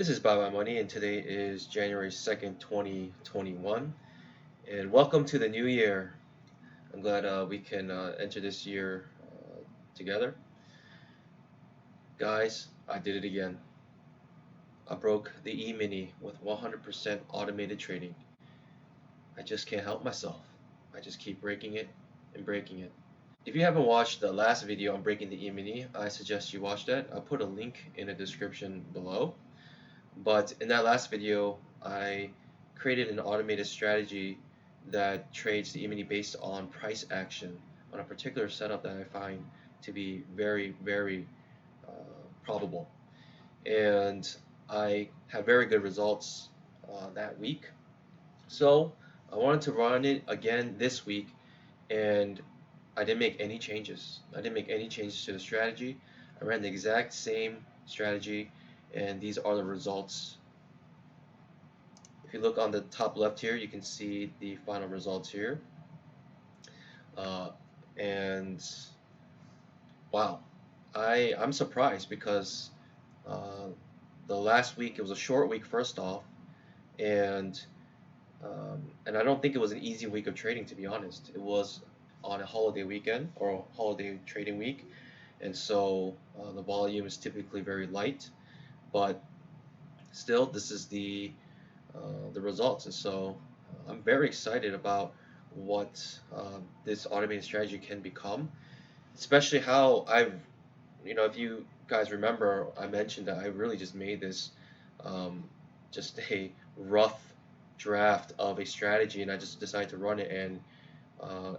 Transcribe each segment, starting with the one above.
This is Buy My Money, and today is January 2nd, 2021. And welcome to the new year. I'm glad we can enter this year together. Guys, I did it again. I broke the E-mini with 100% automated trading. I just can't help myself. I just keep breaking it and breaking it. If you haven't watched the last video on breaking the E-mini, I suggest you watch that. I'll put a link in the description below. But in that last video, I created an automated strategy that trades the E-mini based on price action on a particular setup that I find to be very probable. And I had very good results that week. So I wanted to run it again this week, and I didn't make any changes. I didn't make any changes to the strategy. I ran the exact same strategy, and these are the results. If you look on the top left here, you can see the final results here. And wow, I'm surprised because the last week, it was a short week first off, and I don't think it was an easy week of trading, to be honest. It was on a holiday weekend or a holiday trading week, and so the volume is typically very light, but still this is the results. And so I'm very excited about what this automated strategy can become, especially how if you guys remember, I mentioned that I really just made this just a rough draft of a strategy, and I just decided to run it, and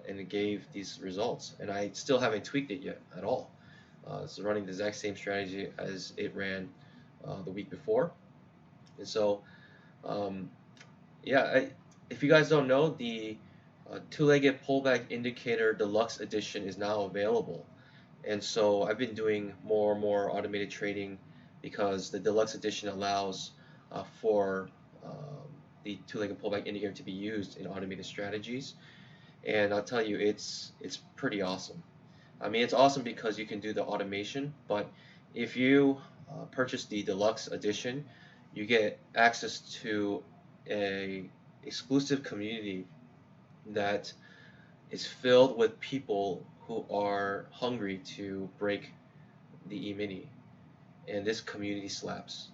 it gave these results, and I still haven't tweaked it yet at all. It's running the exact same strategy as it ran the week before. And so if you guys don't know, the two-legged pullback indicator deluxe edition is now available. And so I've been doing more and more automated trading because the deluxe edition allows for the two-legged pullback indicator to be used in automated strategies. And I'll tell you, it's pretty awesome. I mean, it's awesome because you can do the automation, but if you purchase the deluxe edition, you get access to a exclusive community that is filled with people who are hungry to break the E-mini, and this community slaps.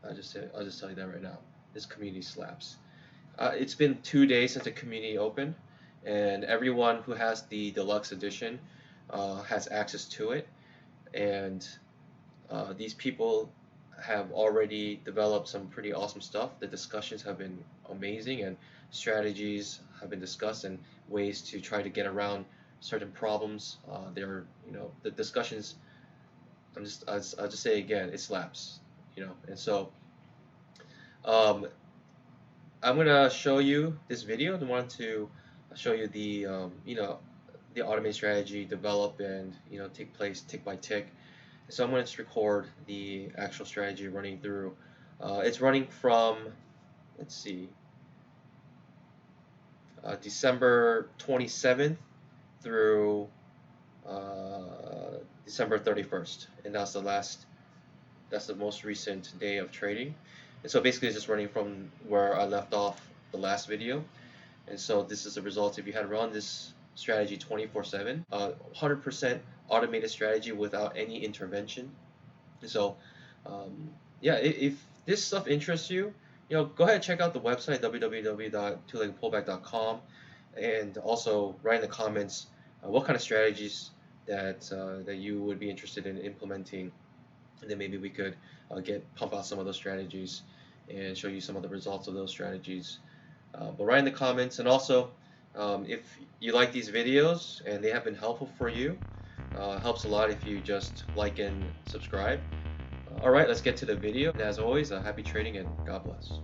I'll just tell you that right now. This community slaps. It's been 2 days since the community opened, and everyone who has the deluxe edition has access to it, and these people have already developed some pretty awesome stuff. The discussions have been amazing, and strategies have been discussed, and ways to try to get around certain problems. The discussions, I'll just say again, it slaps, and so I'm gonna show you this video. I want to show you the the automated strategy develop and take place tick by tick. So I'm going to just record the actual strategy running through. It's running from, let's see, December 27th through December 31st, and that's the most recent day of trading. And so basically it's just running from where I left off the last video. And so this is the results if you had run this strategy 24/7, 100% automated strategy without any intervention. So if this stuff interests you, go ahead and check out the website www.twoleggedpullback.com, and also write in the comments what kind of strategies that you would be interested in implementing, and then maybe we could pump out some of those strategies and show you some of the results of those strategies. But write in the comments, and also if you like these videos and they have been helpful for you, helps a lot if you just like and subscribe. Alright, let's get to the video. And as always, happy trading and God bless.